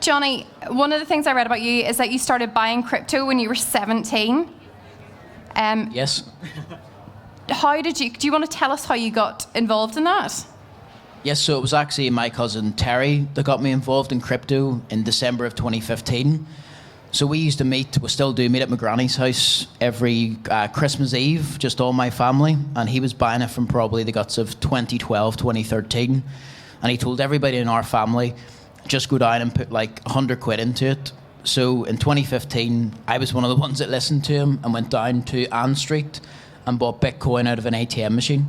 Johnny, one of the things I read about you is that you started buying crypto when you were 17. Yes. Do you want to tell us how you got involved in that? Yes, so it was actually my cousin Terry that got me involved in crypto in December of 2015. So we used to we still do meet at my granny's house every Christmas Eve, just all my family, and he was buying it from probably the guts of 2012, 2013, and he told everybody in our family, just go down and put like 100 quid into it. So in 2015, I was one of the ones that listened to him and went down to Ann Street and bought Bitcoin out of an ATM machine.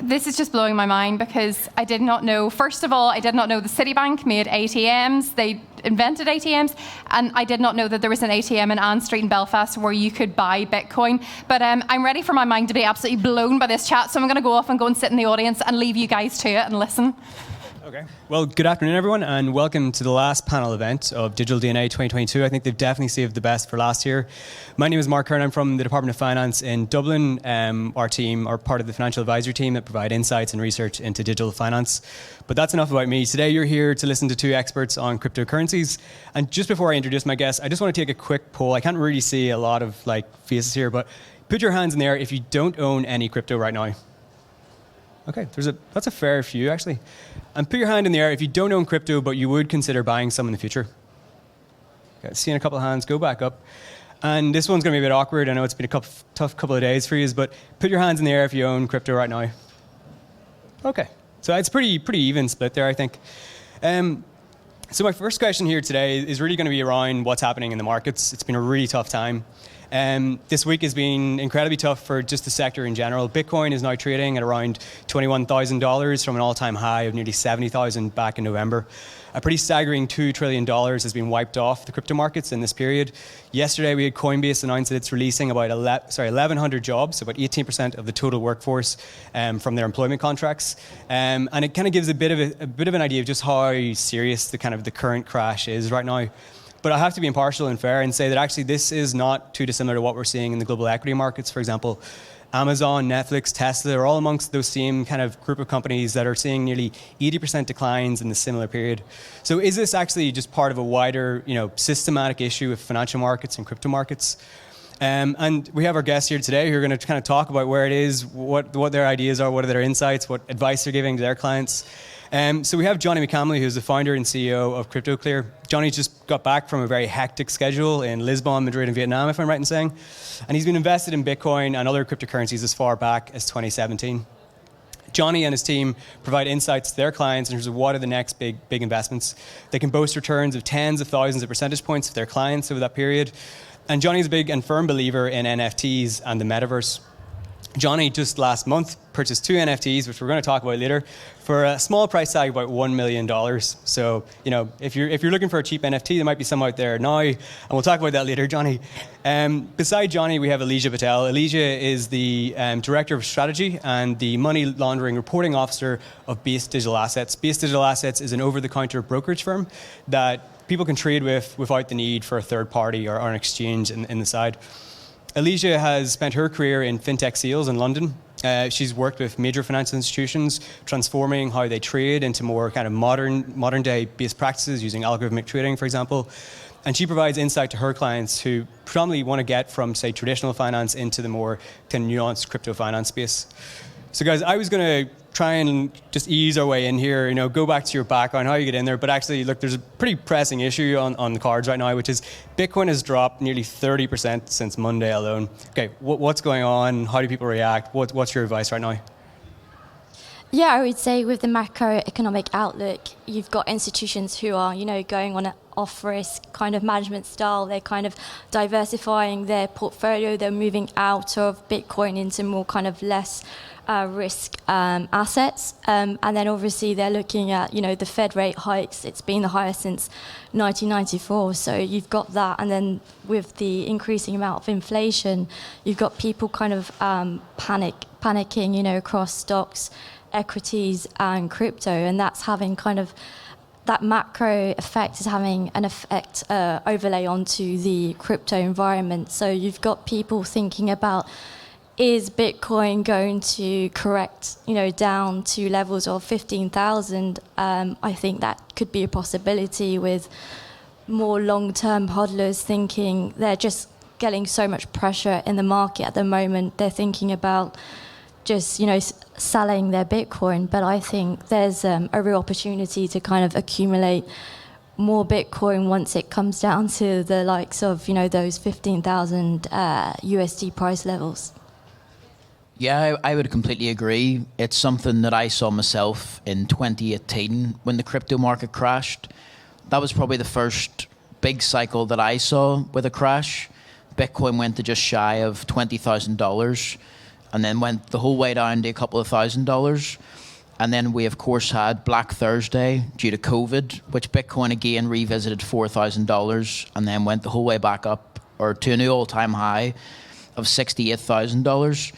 This is just blowing my mind because I did not know, first of all, I did not know the Citibank made ATMs. They invented ATMs, and I did not know that there was an ATM in Ann Street in Belfast where you could buy Bitcoin. But I'm ready for my mind to be absolutely blown by this chat, so I'm going to go off and go and sit in the audience and leave you guys to it and listen. Okay. Well, good afternoon, everyone, and welcome to the last panel event of Digital DNA 2022. I think they've definitely saved the best for last year. My name is Mark Kern. I'm from the Department of Finance in Dublin. Our team are part of the financial advisory team that provide insights and research into digital finance. But that's enough about me. Today, you're here to listen to two experts on cryptocurrencies. And just before I introduce my guests, I just want to take a quick poll. I can't really see a lot of faces here, but put your hands in the air if you don't own any crypto right now. Okay, that's a fair few, actually. And put your hand in the air if you don't own crypto, but you would consider buying some in the future. Okay, seeing a couple of hands, go back up. And this one's going to be a bit awkward. I know it's been a tough couple of days for you, but put your hands in the air if you own crypto right now. Okay, so it's pretty even split there, I think. So my first question here today is really going to be around what's happening in the markets. It's been a really tough time. This week has been incredibly tough for just the sector in general. Bitcoin is now trading at around $21,000 from an all-time high of nearly $70,000 back in November. A pretty staggering $2 trillion has been wiped off the crypto markets in this period. Yesterday, we had Coinbase announce that it's releasing about 1,100 jobs, so about 18% of the total workforce from their employment contracts. And it kind of gives a bit of an idea of just how serious the current crash is right now. But I have to be impartial and fair and say that actually this is not too dissimilar to what we're seeing in the global equity markets. For example, Amazon, Netflix, Tesla are all amongst those same kind of group of companies that are seeing nearly 80% declines in the similar period. So is this actually just part of a wider, systematic issue with financial markets and crypto markets? And we have our guests here today who are going to kind of talk about where it is, what their ideas are, what are their insights, what advice they're giving to their clients. So we have Johnny McCamley, who's the founder and CEO of CryptoClear. Johnny just got back from a very hectic schedule in Lisbon, Madrid, and Vietnam, if I'm right in saying. And he's been invested in Bitcoin and other cryptocurrencies as far back as 2017. Johnny and his team provide insights to their clients in terms of what are the next big investments. They can boast returns of tens of thousands of percentage points for their clients over that period. And Johnny's a big and firm believer in NFTs and the metaverse. Johnny just last month purchased 2 NFTs, which we're going to talk about later, for a small price tag of about $1 million. So, if you're looking for a cheap NFT, there might be some out there now, and we'll talk about that later, Johnny. Beside Johnny, we have Elysia Patel. Elysia is the Director of Strategy and the Money Laundering Reporting Officer of Base Digital Assets. Base Digital Assets is an over-the-counter brokerage firm that people can trade with without the need for a third party or an exchange in the side. Elysia has spent her career in fintech sales in London. She's worked with major financial institutions, transforming how they trade into more kind of modern day based practices using algorithmic trading, for example. And she provides insight to her clients who predominantly want to get from, say, traditional finance into the more kind of nuanced crypto finance space. So guys, I was going to try and just ease our way in here, go back to your background, how you get in there. But actually, look, there's a pretty pressing issue on the cards right now, which is Bitcoin has dropped nearly 30% since Monday alone. Okay, what's going on? How do people react? What's your advice right now? Yeah, I would say with the macroeconomic outlook, you've got institutions who are, going on an off-risk kind of management style. They're kind of diversifying their portfolio. They're moving out of Bitcoin into more kind of less risk assets. And then obviously they're looking at, the Fed rate hikes. It's been the highest since 1994. So you've got that. And then with the increasing amount of inflation, you've got people kind of panicking, across stocks, equities and crypto. And that's having kind of that macro effect is having an effect overlay onto the crypto environment. So you've got people thinking about is Bitcoin going to correct, down to levels of 15,000? I think that could be a possibility, with more long-term hodlers thinking they're just getting so much pressure in the market at the moment. They're thinking about just, selling their Bitcoin. But I think there's a real opportunity to kind of accumulate more Bitcoin once it comes down to the likes of, those 15,000 USD price levels. Yeah, I would completely agree. It's something that I saw myself in 2018 when the crypto market crashed. That was probably the first big cycle that I saw with a crash. Bitcoin went to just shy of $20,000 and then went the whole way down to a couple of $1,000s. And then we, of course, had Black Thursday due to COVID, which Bitcoin again revisited $4,000 and then went the whole way back up, or to a new all-time high of $68,000.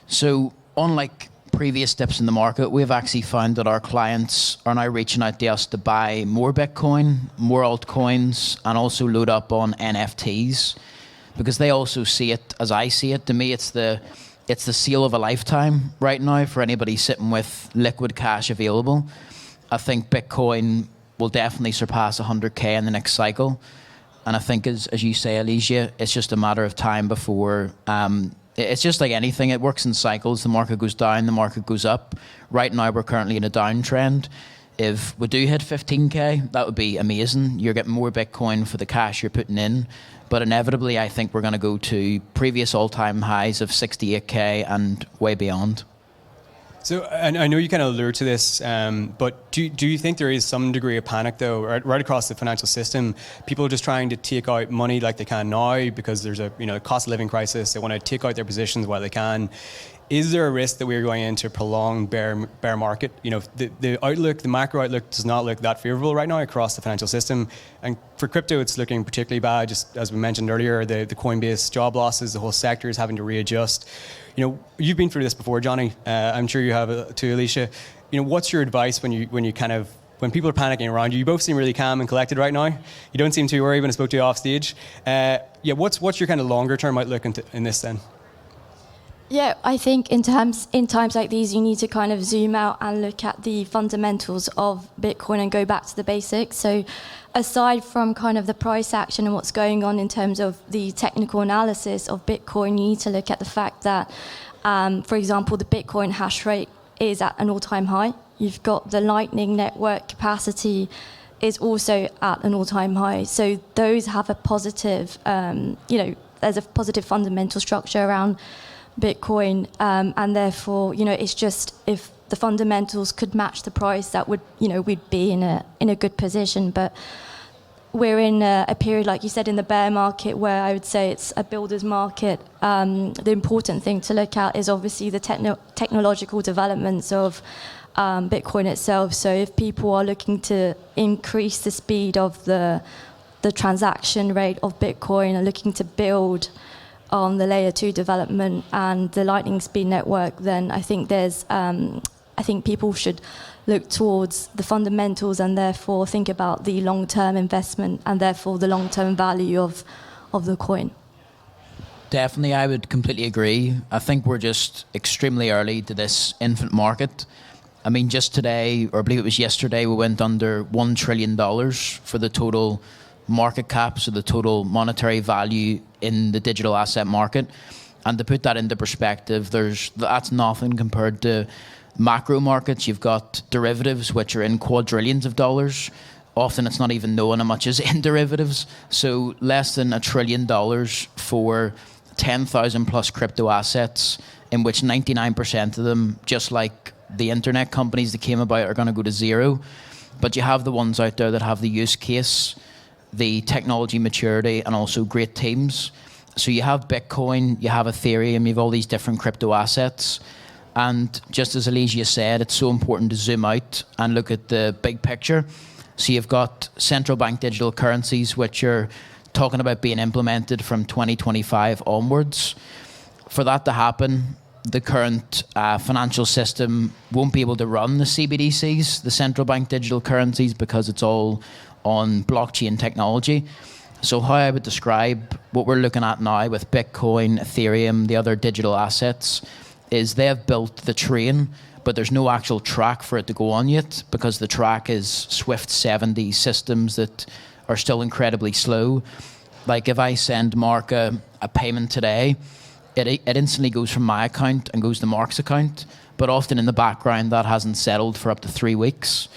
So unlike previous dips in the market, we've actually found that our clients are now reaching out to us to buy more Bitcoin, more altcoins, and also load up on NFTs, because they also see it as I see it. To me, it's the sale of a lifetime right now for anybody sitting with liquid cash available. I think Bitcoin will definitely surpass 100K in the next cycle. And I think, as you say, Elysia, it's just a matter of time before... it's just like anything. It works in cycles. The market goes down, the market goes up. Right now, we're currently in a downtrend. If we do hit 15K, that would be amazing. You're getting more Bitcoin for the cash you're putting in. But inevitably, I think we're going to go to previous all-time highs of 68K and way beyond. So, and I know you kind of allude to this, but do you think there is some degree of panic, though, right across the financial system? People are just trying to take out money like they can now because there's a cost of living crisis. They want to take out their positions while they can. Is there a risk that we're going into a prolonged bear market? The outlook, the macro outlook, does not look that favorable right now across the financial system. And for crypto, it's looking particularly bad. Just as we mentioned earlier, the Coinbase job losses, the whole sector is having to readjust. You've been through this before, Johnny. I'm sure you have too, Elysia. What's your advice when people are panicking around you? You both seem really calm and collected right now. You don't seem too worried when I spoke to you off stage. What's your kind of longer term outlook in this then? Yeah, I think in times like these, you need to kind of zoom out and look at the fundamentals of Bitcoin and go back to the basics. So aside from kind of the price action and what's going on in terms of the technical analysis of Bitcoin, you need to look at the fact that, for example, the Bitcoin hash rate is at an all-time high. You've got the Lightning Network capacity is also at an all-time high. So those have a positive, there's a positive fundamental structure around Bitcoin, and therefore, it's just if the fundamentals could match the price, that would, we'd be in a good position. But we're in a period, like you said, in the bear market, where I would say it's a builder's market. The important thing to look at is obviously the technological developments of Bitcoin itself. So if people are looking to increase the speed of the transaction rate of Bitcoin and looking to build on the layer 2 development and the lightning speed network, then I think people should look towards the fundamentals and therefore think about the long-term investment and therefore the long-term value of the coin. Definitely, I would completely agree. I think we're just extremely early to this infant market. I mean, just today, or I believe it was yesterday, we went under $1 trillion for the total market cap, so the total monetary value in the digital asset market. And to put that into perspective, that's nothing compared to macro markets. You've got derivatives, which are in quadrillions of dollars. Often it's not even known how much is in derivatives. So less than $1 trillion for 10,000 plus crypto assets, in which 99% of them, just like the internet companies that came about, are going to go to zero. But you have the ones out there that have the use case, the technology maturity, and also great teams. So you have Bitcoin, you have Ethereum, you have all these different crypto assets. And just as Elysia said, it's so important to zoom out and look at the big picture. So you've got central bank digital currencies, which are talking about being implemented from 2025 onwards. For that to happen, the current financial system won't be able to run the CBDCs, the central bank digital currencies, because it's all on blockchain technology. So how I would describe what we're looking at now with Bitcoin, Ethereum, the other digital assets, is they have built the train, but there's no actual track for it to go on yet, because the track is Swift 70 systems that are still incredibly slow. Like if I send Mark a payment today, it instantly goes from my account and goes to Mark's account, but often in the background that hasn't settled for up to 3 weeks.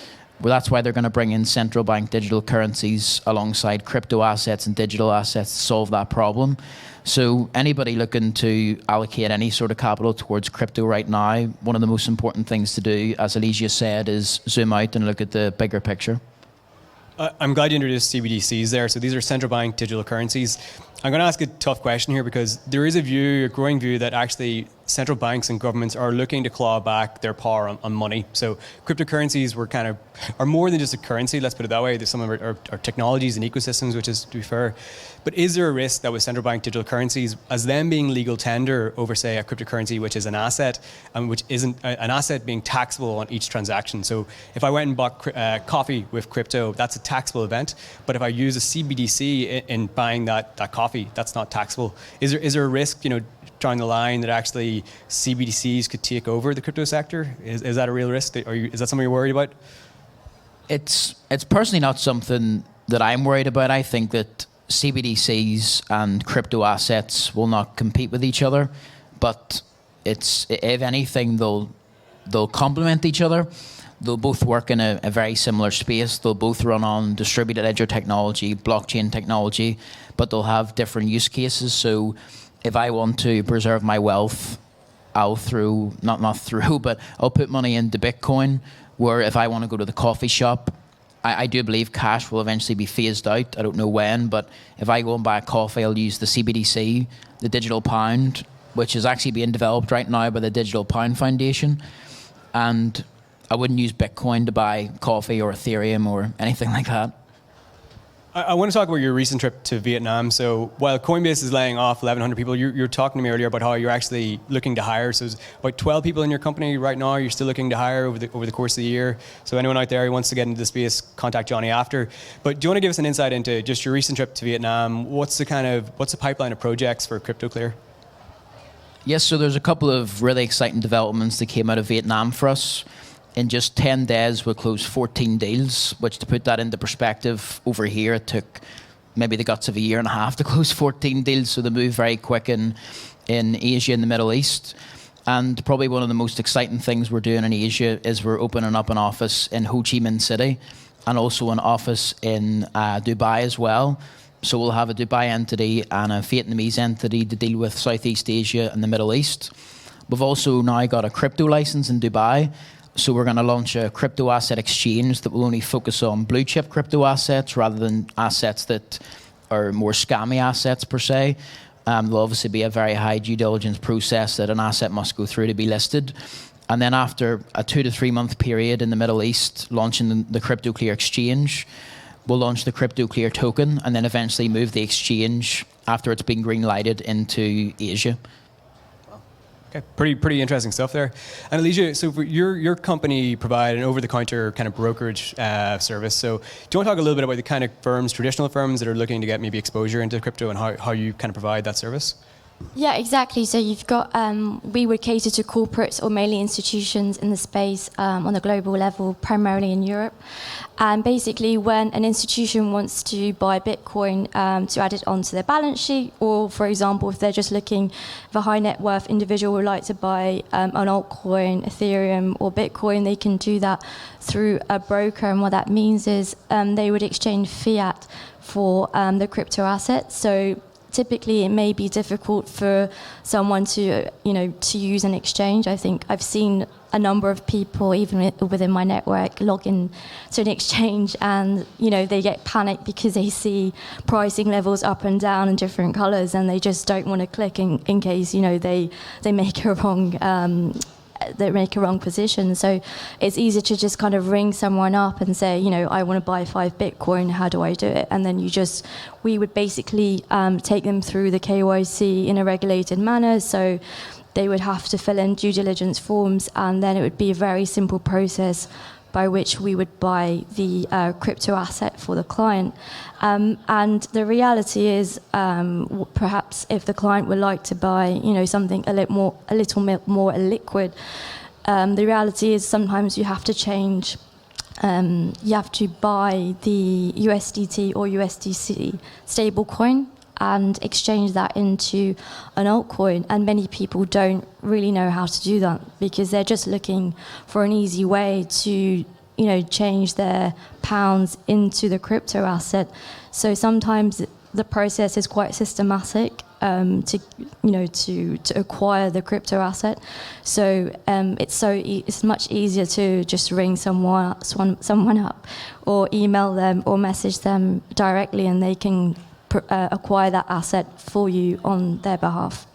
Well, that's why they're going to bring in central bank digital currencies alongside crypto assets and digital assets to solve that problem. So anybody looking to allocate any sort of capital towards crypto right now, one of the most important things to do, as Elysia said, is zoom out and look at the bigger picture. I'm glad you introduced CBDCs there. So these are central bank digital currencies. I'm going to ask a tough question here because there is a growing view that actually central banks and governments are looking to claw back their power on money. So cryptocurrencies are more than just a currency, let's put it that way. There's some of our technologies and ecosystems, which is, to be fair. But is there a risk that with central bank digital currencies, as them being legal tender over, say, a cryptocurrency, which is an asset, which isn't an asset being taxable on each transaction? So if I went and bought coffee with crypto, that's a taxable event. But if I use a CBDC in buying that coffee, that's not taxable. Is there a risk, drawing the line that actually CBDCs could take over the crypto sector? Is that a real risk? Is that something you're worried about? It's personally not something that I'm worried about. I think that CBDCs and crypto assets will not compete with each other, but if anything, they'll complement each other. They'll both work in a very similar space. They'll both run on distributed ledger technology, blockchain technology, but they'll have different use cases. So if I want to preserve my wealth, I'll put money into Bitcoin, where if I want to go to the coffee shop, I do believe cash will eventually be phased out. I don't know when, but if I go and buy a coffee, I'll use the CBDC, the digital pound, which is actually being developed right now by the Digital Pound Foundation. And I wouldn't use Bitcoin to buy coffee or Ethereum or anything like that. I want to talk about your recent trip to Vietnam. So while Coinbase is laying off 1,100 people, you're talking to me earlier about how you're actually looking to hire. So there's about 12 people in your company right now. You're still looking to hire over the course of the year. So anyone out there who wants to get into the space, contact Johnny after. But do you want to give us an insight into just your recent trip to Vietnam? What's the pipeline of projects for CryptoClear? Yes, so there's a couple of really exciting developments that came out of Vietnam for us. In just 10 days, we closed 14 deals, which, to put that into perspective, over here it took maybe the guts of a year and a half to close 14 deals, so they moved very quick in Asia and the Middle East. And probably one of the most exciting things we're doing in Asia is we're opening up an office in Ho Chi Minh City and also an office in Dubai as well. So we'll have a Dubai entity and a Vietnamese entity to deal with Southeast Asia and the Middle East. We've also now got a crypto license in Dubai. So we're going to launch a crypto asset exchange that will only focus on blue chip crypto assets rather than assets that are more scammy assets per se. There'll obviously be a very high due diligence process that an asset must go through to be listed. And then after a 2 to 3 month period in the Middle East, launching the CryptoClear exchange, we'll launch the CryptoClear token and then eventually move the exchange after it's been green lighted into Asia. Okay, pretty interesting stuff there. And Elysia, so your company provide an over-the-counter kind of brokerage service. So do you want to talk a little bit about the kind of firms, traditional firms that are looking to get maybe exposure into crypto and how you kind of provide that service? Yeah, exactly. So you've got, we would cater to corporates or mainly institutions in the space on a global level, primarily in Europe. And basically when an institution wants to buy Bitcoin to add it onto their balance sheet, or for example, if they're just looking, if a high net worth individual would like to buy an altcoin, Ethereum or Bitcoin, they can do that through a broker. And what that means is they would exchange fiat for the crypto asset. So typically, it may be difficult for someone to use an exchange. I think I've seen a number of people, even within my network, log in to an exchange and, they get panicked because they see pricing levels up and down in different colors and they just don't want to click in case, they make a wrong position. So it's easier to just kind of ring someone up and say, I want to buy 5 Bitcoin, how do I do it? And then we would basically take them through the KYC in a regulated manner. So they would have to fill in due diligence forms, and then it would be a very simple process by which we would buy the crypto asset for the client. And the reality is, perhaps if the client would like to buy, something a little more liquid, the reality is sometimes you have to change. You have to buy the USDT or USDC stablecoin and exchange that into an altcoin. And many people don't really know how to do that because they're just looking for an easy way to, change their pounds into the crypto asset. So sometimes the process is quite systematic to acquire the crypto asset. So it's much easier to just ring someone up or email them or message them directly, and they can acquire that asset for you on their behalf.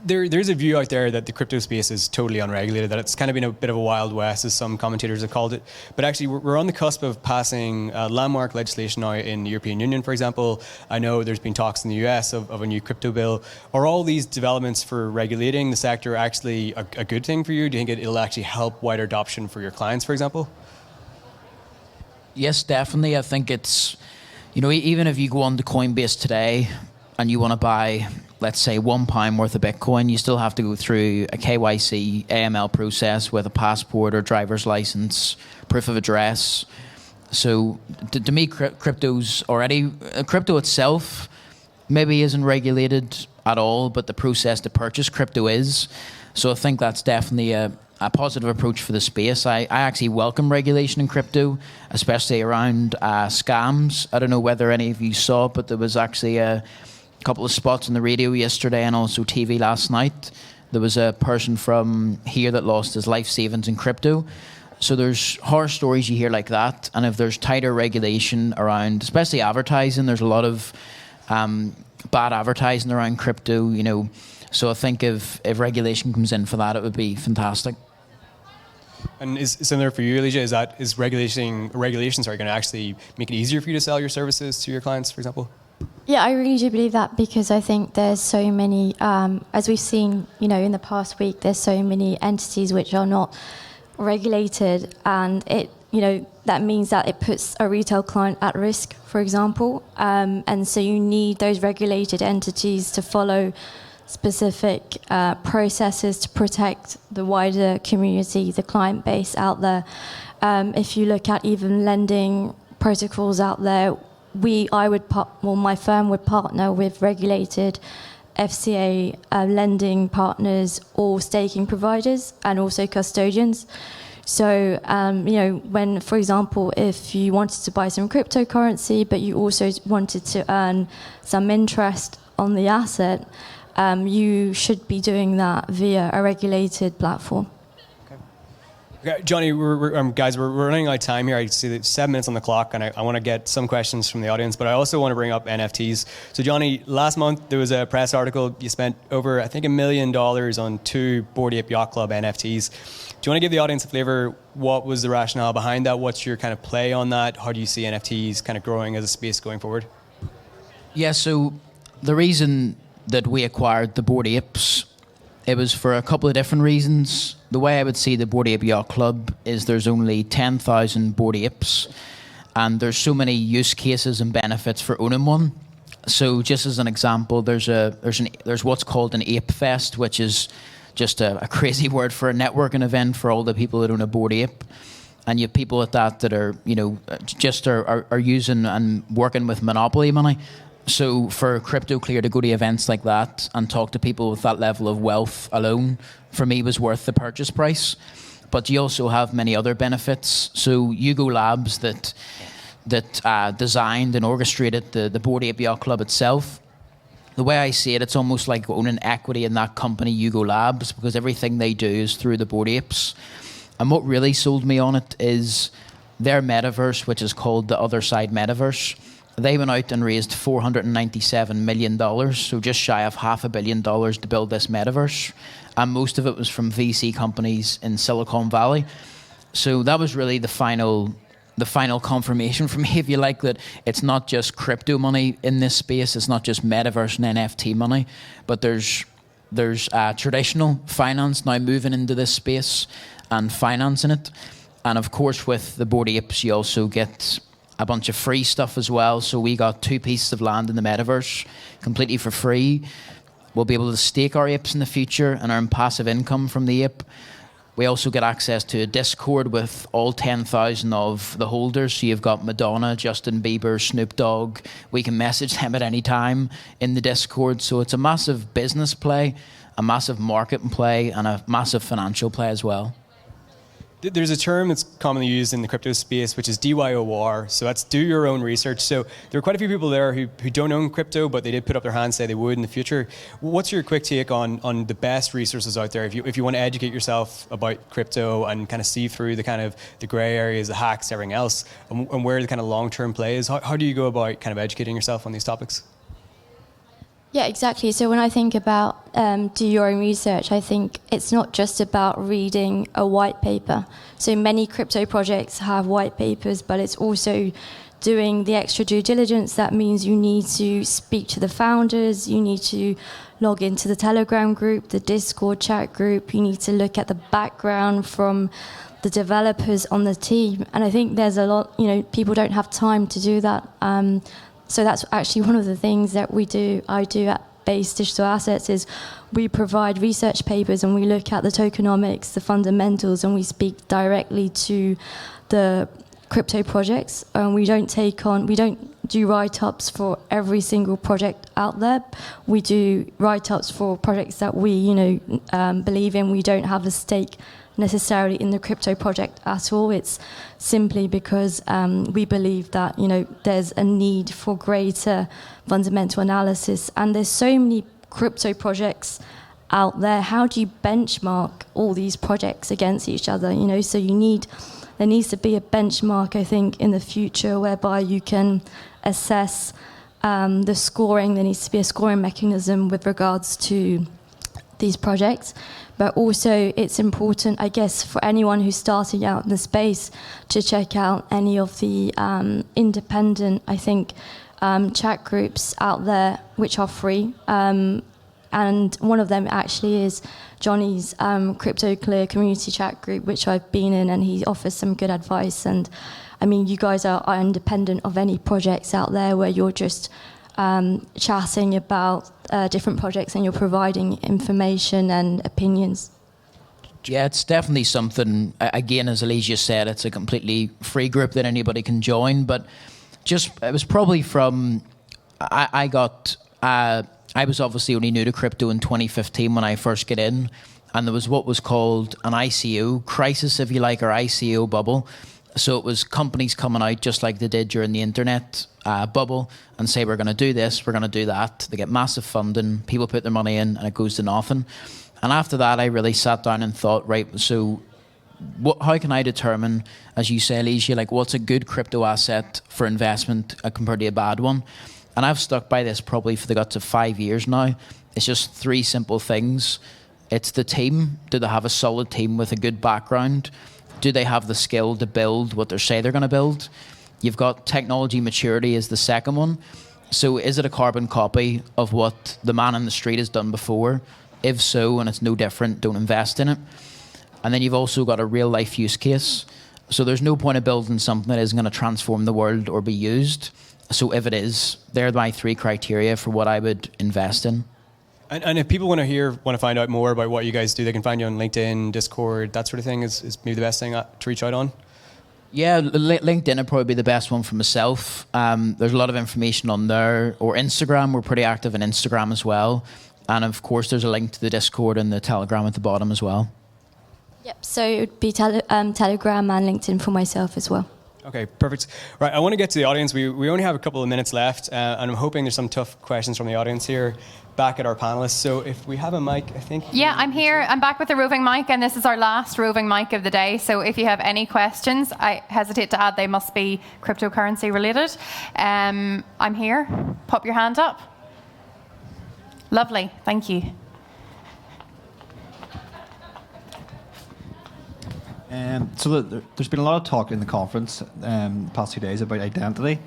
There's a view out there that the crypto space is totally unregulated, that it's kind of been a bit of a wild west, as some commentators have called it. But actually, we're on the cusp of passing landmark legislation now in the European Union, for example. I know there's been talks in the US of a new crypto bill. Are all these developments for regulating the sector actually a good thing for you? Do you think it'll actually help wider adoption for your clients, for example? Yes, definitely. I think it's, even if you go on to Coinbase today and you want to buy, let's say, £1 worth of Bitcoin, you still have to go through a KYC, AML process with a passport or driver's license, proof of address. So to me, crypto itself maybe isn't regulated at all, but the process to purchase crypto is. So I think that's definitely a positive approach for the space. I actually welcome regulation in crypto, especially around scams. I don't know whether any of you saw, but there was actually a couple of spots on the radio yesterday and also TV last night. There was a person from here that lost his life savings in crypto. So there's horror stories you hear like that. And if there's tighter regulation around, especially advertising, there's a lot of bad advertising around crypto, So I think if regulation comes in for that, it would be fantastic. And is similar for you, Elysia? Is regulations going to actually make it easier for you to sell your services to your clients, for example? Yeah, I really do believe that, because I think there's so many, as we've seen, in the past week, there's so many entities which are not regulated, and that means that it puts a retail client at risk, for example. And so you need those regulated entities to follow specific processes to protect the wider community, the client base out there. If you look at even lending protocols out there, my firm would partner with regulated FCA lending partners or staking providers and also custodians. So, when, for example, if you wanted to buy some cryptocurrency, but you also wanted to earn some interest on the asset, you should be doing that via a regulated platform. Okay, Johnny, guys, we're running out of time here. I see that 7 minutes on the clock, and I want to get some questions from the audience, but I also want to bring up NFTs. So, Johnny, last month there was a press article. You spent over, I think, $1 million on 2 Bored Ape Yacht Club NFTs. Do you want to give the audience a flavor? What was the rationale behind that? What's your kind of play on that? How do you see NFTs kind of growing as a space going forward? Yeah, so the reason that we acquired the Bored Apes, it was for a couple of different reasons. The way I would see the Bored Ape Yacht Club is there's only 10,000 Bored Apes, and there's so many use cases and benefits for owning one. So just as an example, there's what's called an Ape Fest, which is just a crazy word for a networking event for all the people that own a Bored Ape. And you have people at that are, just are using and working with monopoly money. So for CryptoClear to go to events like that and talk to people with that level of wealth alone, for me, was worth the purchase price. But you also have many other benefits. So Yugo Labs that designed and orchestrated the Bored Ape Yacht Club itself. The way I see it, it's almost like owning equity in that company, Yugo Labs, because everything they do is through the Bored Apes. And what really sold me on it is their metaverse, which is called the Other Side Metaverse. They went out and raised $497 million, so just shy of $500 million to build this metaverse. And most of it was from VC companies in Silicon Valley. So that was really the final confirmation for me, if you like, that it's not just crypto money in this space, it's not just metaverse and NFT money, but there's traditional finance now moving into this space and financing it. And of course, with the Bored Apes, you also get a bunch of free stuff as well. So we got 2 pieces of land in the metaverse completely for free. We'll be able to stake our apes in the future and earn passive income from the ape. We also get access to a Discord with all 10,000 of the holders. So you've got Madonna, Justin Bieber, Snoop Dogg. We can message them at any time in the Discord. So it's a massive business play, a massive market play, and a massive financial play as well. There's a term that's commonly used in the crypto space, which is DYOR. So that's do your own research. So there are quite a few people there who don't own crypto, but they did put up their hands, say they would in the future. What's your quick take on the best resources out there? If you want to educate yourself about crypto and kind of see through the kind of the gray areas, the hacks, everything else, and where the kind of long-term play is, how do you go about kind of educating yourself on these topics? Yeah, exactly. So when I think about do your own research, I think it's not just about reading a white paper. So many crypto projects have white papers, but it's also doing the extra due diligence. That means you need to speak to the founders, you need to log into the Telegram group, the Discord chat group, you need to look at the background from the developers on the team. And I think there's a lot, people don't have time to do that. So that's actually one of the things that I do at Base Digital Assets is we provide research papers and we look at the tokenomics, the fundamentals, and we speak directly to the crypto projects. We don't do write-ups for every single project out there. We do write-ups for projects that we believe in. We don't have a stake necessarily in the crypto project at all. It's simply because we believe that there's a need for greater fundamental analysis, and there's so many crypto projects out there. How do you benchmark all these projects against each other? So there needs to be a benchmark, I think, in the future whereby you can assess the scoring. There needs to be a scoring mechanism with regards to these projects. But also it's important, I guess, for anyone who's starting out in the space to check out any of the independent, I think, chat groups out there which are free. And one of them actually is Johnny's CryptoClear community chat group, which I've been in, and he offers some good advice. And I mean, you guys are independent of any projects out there where you're just chatting about different projects and you're providing information and opinions. Yeah, it's definitely something, again, as Elysia said, it's a completely free group that anybody can join, but it was probably from, I was obviously only new to crypto in 2015 when I first get in, and there was what was called an ICO crisis, if you like, or ICO bubble. So it was companies coming out just like they did during the internet bubble and say, we're going to do this, we're going to do that. They get massive funding, people put their money in, and it goes to nothing. And after that, I really sat down and thought, right, so how can I determine, as you say, Elysia, like what's a good crypto asset for investment compared to a bad one? And I've stuck by this probably for the guts of 5 years now. It's just 3 simple things. It's the team. Do they have a solid team with a good background? Do they have the skill to build what they say they're going to build? You've got technology maturity is the second one. So is it a carbon copy of what the man on the street has done before? If so, and it's no different, don't invest in it. And then you've also got a real life use case. So there's no point of building something that isn't going to transform the world or be used. So if it is, they're my 3 criteria for what I would invest in. And if people want to find out more about what you guys do, they can find you on LinkedIn, Discord, that sort of thing is maybe the best thing to reach out on? Yeah, LinkedIn would probably be the best one for myself. There's a lot of information on there. Or Instagram, we're pretty active on Instagram as well. And of course, there's a link to the Discord and the Telegram at the bottom as well. Yep, so it would be Telegram and LinkedIn for myself as well. Okay, perfect. Right, I want to get to the audience. We only have a couple of minutes left, and I'm hoping there's some tough questions from the audience here back at our panelists. So if we have a mic, I think... Yeah, I'm here. I'm back with the roving mic, and this is our last roving mic of the day. So if you have any questions, I hesitate to add they must be cryptocurrency related. I'm here. Pop your hand up. Lovely. Thank you. So there's been a lot of talk in the conference the past 2 days about identity,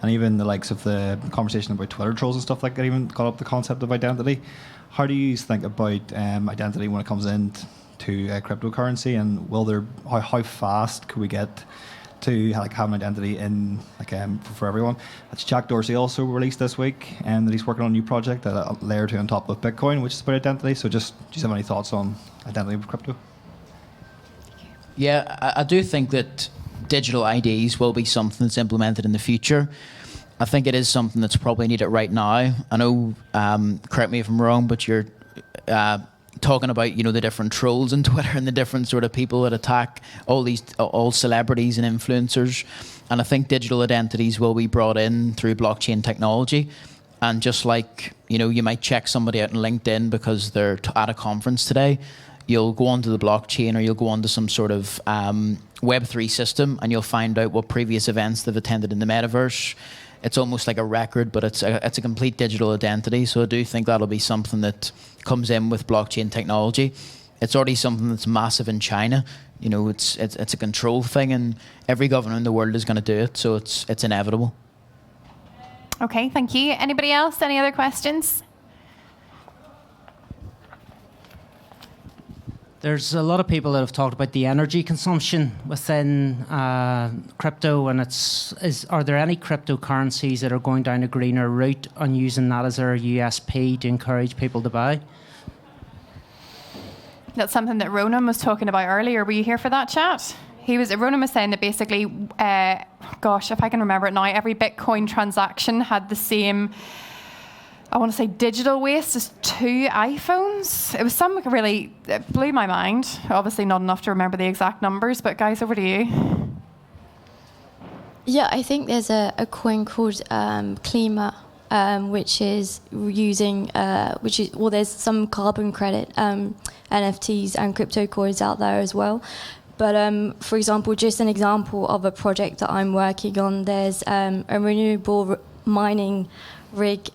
and even the likes of the conversation about Twitter trolls and stuff like that even got up the concept of identity. How do you think about identity when it comes in to cryptocurrency, and how fast could we get to have an identity in for everyone? That's Jack Dorsey also released this week, and that he's working on a new project that a layer 2 on top of Bitcoin, which is about identity. So just do you have any thoughts on identity with crypto? Yeah, I do think that digital IDs will be something that's implemented in the future. I think it is something that's probably needed right now. I know, correct me if I'm wrong, but you're talking about the different trolls on Twitter and the different sort of people that attack all celebrities and influencers. And I think digital identities will be brought in through blockchain technology. And just like you might check somebody out on LinkedIn because they're at a conference today, you'll go onto the blockchain or you'll go onto some sort of Web3 system and you'll find out what previous events they've attended in the metaverse. It's almost like a record, but it's a complete digital identity. So I do think that'll be something that comes in with blockchain technology. It's already something that's massive in China. It's a control thing, and every government in the world is going to do it. So it's inevitable. Okay, thank you. Anybody else? Any other questions? There's a lot of people that have talked about the energy consumption within crypto, and are there any cryptocurrencies that are going down a greener route on using that as their USP to encourage people to buy? That's something that Ronan was talking about earlier. Were you here for that chat? Ronan was saying that basically, if I can remember it now, every Bitcoin transaction had the same, I want to say, digital waste as 2 iPhones. It was it blew my mind. Obviously not enough to remember the exact numbers, but guys, over to you. Yeah, I think there's a coin called Klima, which is using, there's some carbon credit NFTs and crypto coins out there as well. But for example, just an example of a project that I'm working on, there's a renewable mining rig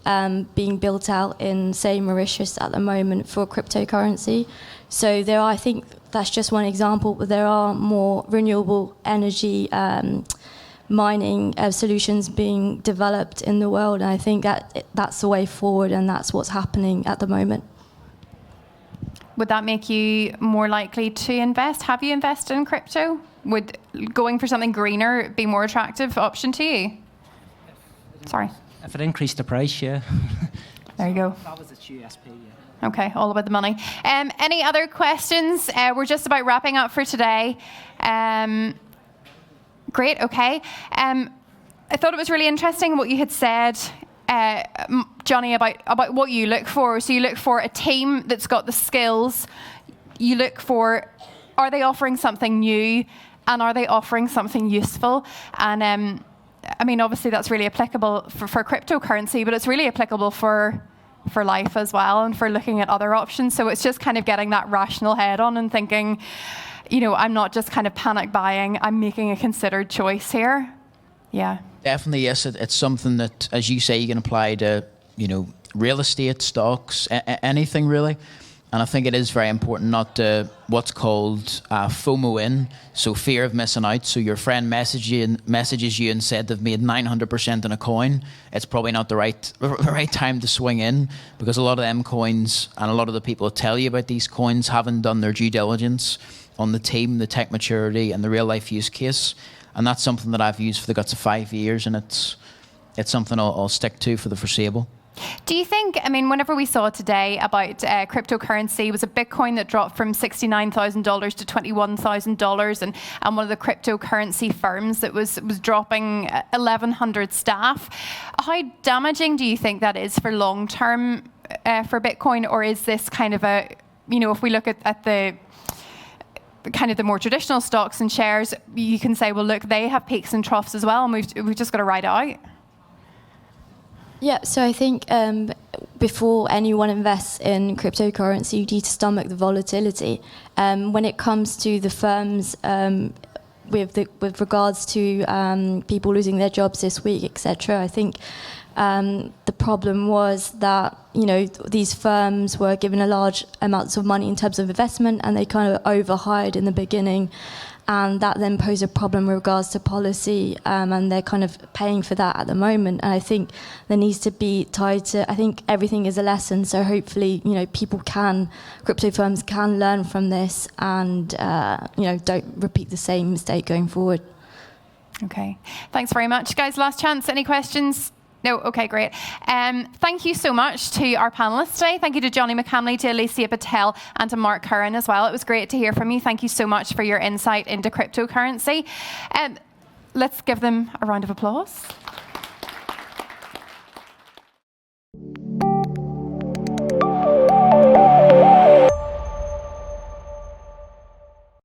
being built out in, say, Mauritius at the moment for cryptocurrency. So I think that's just one example, but there are more renewable energy mining solutions being developed in the world, and I think that's the way forward, and that's what's happening at the moment. Would that make you more likely to invest? Have you invested in crypto? Would going for something greener be a more attractive option to you? Sorry. If it increased the price, yeah. There you go. That was its USP, yeah. Okay, all about the money. Any other questions? We're just about wrapping up for today. Great, okay. I thought it was really interesting what you had said, Johnny, about what you look for. So you look for a team that's got the skills. You look for, are they offering something new, and are they offering something useful? And I mean, obviously that's really applicable for cryptocurrency, but it's really applicable for life as well, and for looking at other options. So it's just kind of getting that rational head on and thinking, I'm not just kind of panic buying, I'm making a considered choice here. Yeah. Definitely, yes. It's something that, as you say, you can apply to, real estate, stocks, anything really. And I think it is very important not to what's called FOMO in, so fear of missing out. So your friend messages you and said they've made 900% in a coin. It's probably not the right time to swing in, because a lot of them coins and a lot of the people that tell you about these coins haven't done their due diligence on the team, the tech maturity, and the real life use case. And that's something that I've used for the guts of 5 years, and it's something I'll stick to for the foreseeable. Do you think, whenever we saw today about cryptocurrency, was a Bitcoin that dropped from $69,000 to $21,000, and one of the cryptocurrency firms that was dropping 1,100 staff. How damaging do you think that is for long term for Bitcoin, or is this kind of if we look at the kind of the more traditional stocks and shares, you can say, well, look, they have peaks and troughs as well, and we've just got to ride it out? Yeah, so I think before anyone invests in cryptocurrency, you need to stomach the volatility. When it comes to the firms, with regards to people losing their jobs this week, etc., I think the problem was that these firms were given a large amounts of money in terms of investment, and they kind of overhired in the beginning. and that then poses a problem with regards to policy, and they're kind of paying for that at the moment. And I think there needs to be tied to, I think everything is a lesson, so hopefully, crypto firms can learn from this and, don't repeat the same mistake going forward. Okay, thanks very much. Guys, last chance, any questions? No? Okay, great. Thank you so much to our panellists today. Thank you to Johnny McCamley, to Elysia Patel, and to Mark Curran as well. It was great to hear from you. Thank you so much for your insight into cryptocurrency. Let's give them a round of applause.